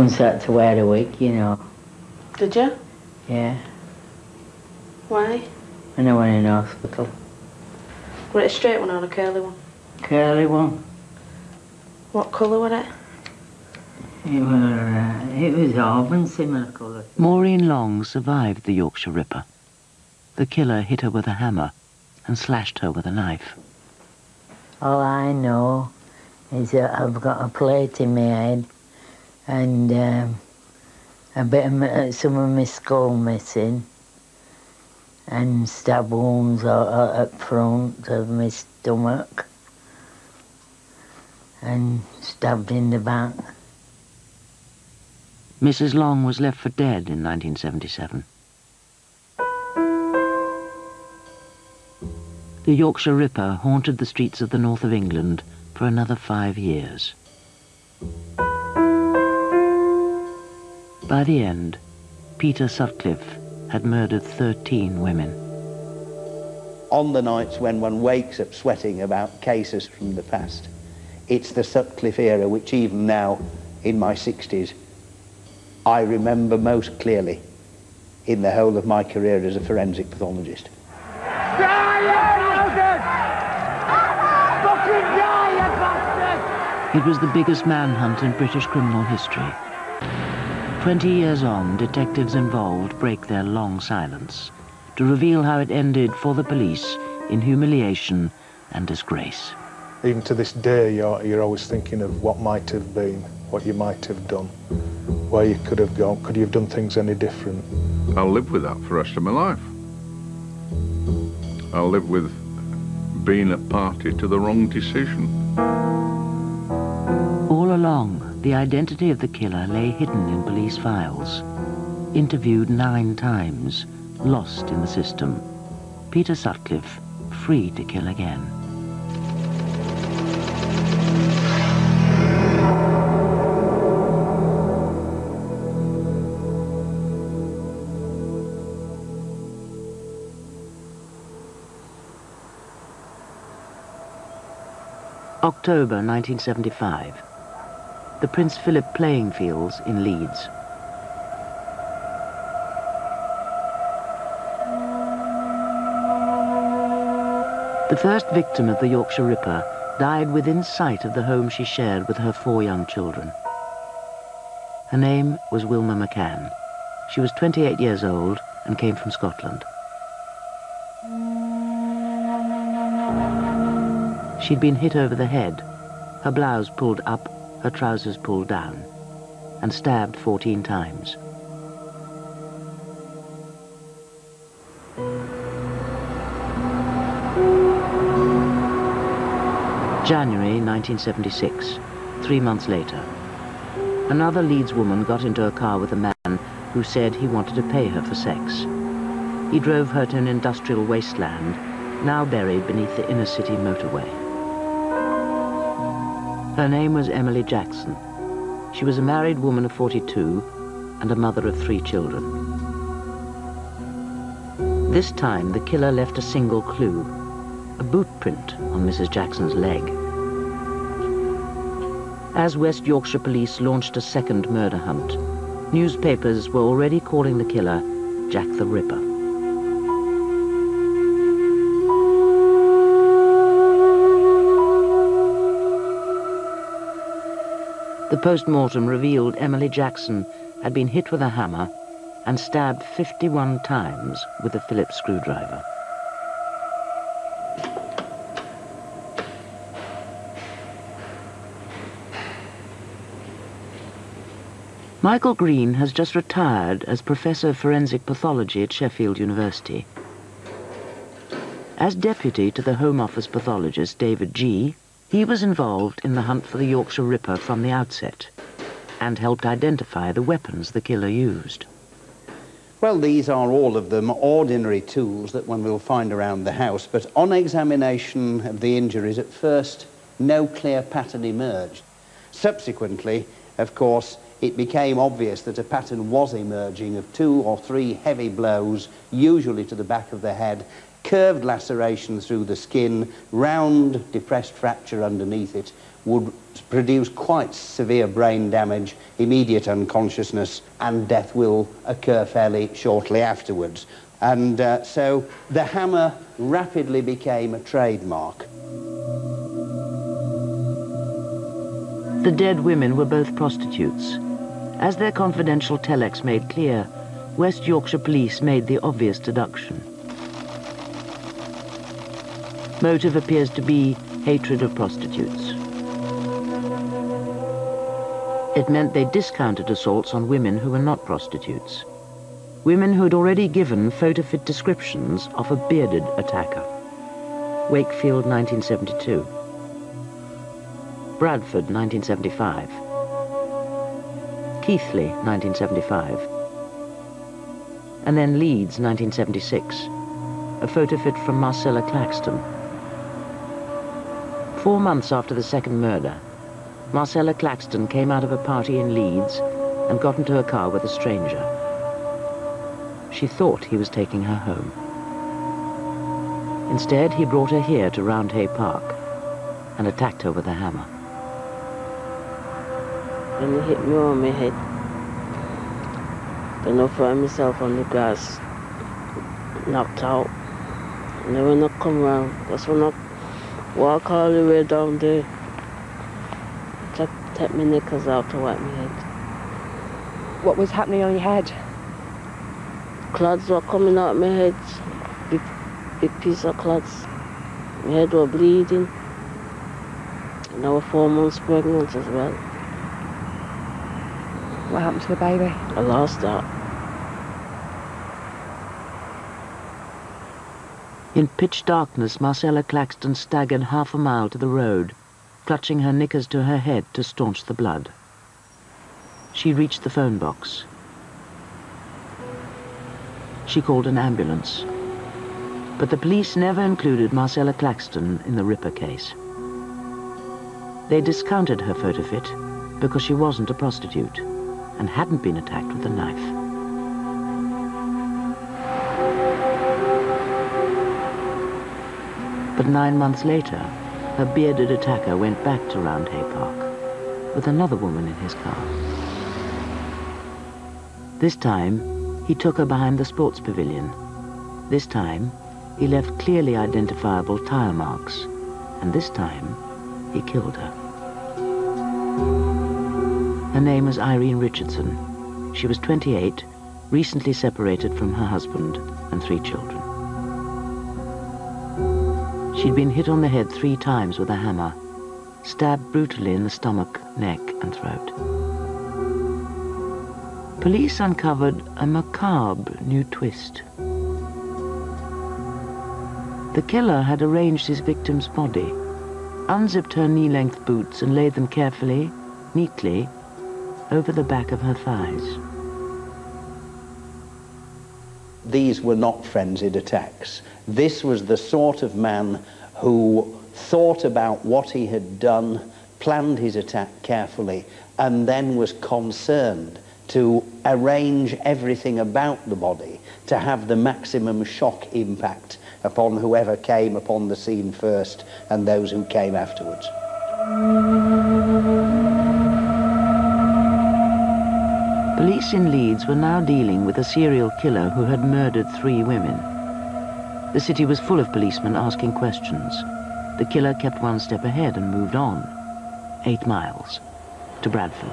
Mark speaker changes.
Speaker 1: once had to wear a wig, you know.
Speaker 2: Did you?
Speaker 1: Yeah.
Speaker 2: Why?
Speaker 1: When I went in hospital.
Speaker 2: Was it a straight one or a curly one?
Speaker 1: Curly one.
Speaker 2: What colour was it?
Speaker 1: It was auburn, similar colour.
Speaker 3: Maureen Long survived the Yorkshire Ripper. The killer hit her with a hammer and slashed her with a knife.
Speaker 1: All I know is that I've got a plate in my head and a bit of some of my skull missing and stab wounds at front of my stomach and stabbed in the back.
Speaker 3: Mrs. Long was left for dead in 1977. The Yorkshire Ripper haunted the streets of the north of England for another 5 years. By the end, Peter Sutclifffe had murdered 13 women.
Speaker 4: On the nights when one wakes up sweating about cases from the past, it's the Sutcliffe era which even now, in my 60s, I remember most clearly in the whole of my career as a forensic pathologist.
Speaker 3: It was the biggest manhunt in British criminal history. 20 years on, detectives involved break their long silence to reveal how it ended for the police in humiliation and disgrace.
Speaker 5: Even to this day, you're always thinking of what might have been, what you might have done, where you could have gone. Could you have done things any different?
Speaker 6: I'll live with that for the rest of my life. I'll live with being a party to the wrong decision.
Speaker 3: All along, the identity of the killer lay hidden in police files. Interviewed 9 times, lost in the system. Peter Sutcliffe, free to kill again. October 1975. The Prince Philip playing fields in Leeds. The first victim of the Yorkshire Ripper died within sight of the home she shared with her 4 young children. Her name was Wilma McCann. She was 28 years old and came from Scotland. She'd been hit over the head, her blouse pulled up, her trousers pulled down, and stabbed 14 times. January 1976, 3 months later. Another Leeds woman got into a car with a man who said he wanted to pay her for sex. He drove her to an industrial wasteland, now buried beneath the inner city motorway. Her name was Emily Jackson. She was a married woman of 42 and a mother of 3 children. This time, the killer left a single clue, a boot print on Mrs. Jackson's leg. As West Yorkshire police launched a second murder hunt, newspapers were already calling the killer Jack the Ripper. The post-mortem revealed Emily Jackson had been hit with a hammer and stabbed 51 times with a Phillips screwdriver. Michael Green has just retired as Professor of Forensic Pathology at Sheffield University. As deputy to the Home Office pathologist David G., he was involved in the hunt for the Yorkshire Ripper from the outset and helped identify the weapons the killer used.
Speaker 4: Well, these are all of them ordinary tools that one will find around the house, but on examination of the injuries, at first, no clear pattern emerged. Subsequently, of course, it became obvious that a pattern was emerging of 2 or 3 heavy blows, usually to the back of the head, curved laceration through the skin, round depressed fracture underneath it, would produce quite severe brain damage, immediate unconsciousness, and death will occur fairly shortly afterwards. And so the hammer rapidly became a trademark.
Speaker 3: The dead women were both prostitutes. As their confidential telex made clear, West Yorkshire police made the obvious deduction. Motive appears to be hatred of prostitutes. It meant they discounted assaults on women who were not prostitutes. Women who had already given photo-fit descriptions of a bearded attacker. Wakefield, 1972. Bradford, 1975. Keighley, 1975. And then Leeds, 1976. A photo-fit from Marcella Claxton. 4 months after the second murder, Marcella Claxton came out of a party in Leeds and got into a car with a stranger. She thought he was taking her home. Instead, he brought her here to Roundhay Park and attacked her with a hammer.
Speaker 7: And he hit me on my head. Then I found myself on the grass, knocked out. And then when I come round, that's when I walk all the way down there. Take my knickers out to wipe my head.
Speaker 8: What was happening on your head?
Speaker 7: Clods were coming out of my head, big piece of clods. My head was bleeding. And I was 4 months pregnant as well.
Speaker 8: What happened to the baby?
Speaker 7: I lost that.
Speaker 3: In pitch darkness, Marcella Claxton staggered half a mile to the road, clutching her knickers to her head to staunch the blood. She reached the phone box. She called an ambulance. But the police never included Marcella Claxton in the Ripper case. They discounted her photo fit because she wasn't a prostitute and hadn't been attacked with a knife. But 9 months later, her bearded attacker went back to Roundhay Park with another woman in his car. This time, he took her behind the sports pavilion. This time, he left clearly identifiable tire marks. And this time, he killed her. Her name was Irene Richardson. She was 28, recently separated from her husband and 3 children. She'd been hit on the head 3 times with a hammer, stabbed brutally in the stomach, neck, and throat. Police uncovered a macabre new twist. The killer had arranged his victim's body, unzipped her knee-length boots and laid them carefully, neatly, over the back of her thighs.
Speaker 4: These were not frenzied attacks. This was the sort of man who thought about what he had done, planned his attack carefully, and then was concerned to arrange everything about the body to have the maximum shock impact upon whoever came upon the scene first and those who came afterwards.
Speaker 3: Police in Leeds were now dealing with a serial killer who had murdered 3 women. The city was full of policemen asking questions. The killer kept 1 step ahead and moved on, 8 miles, to Bradford.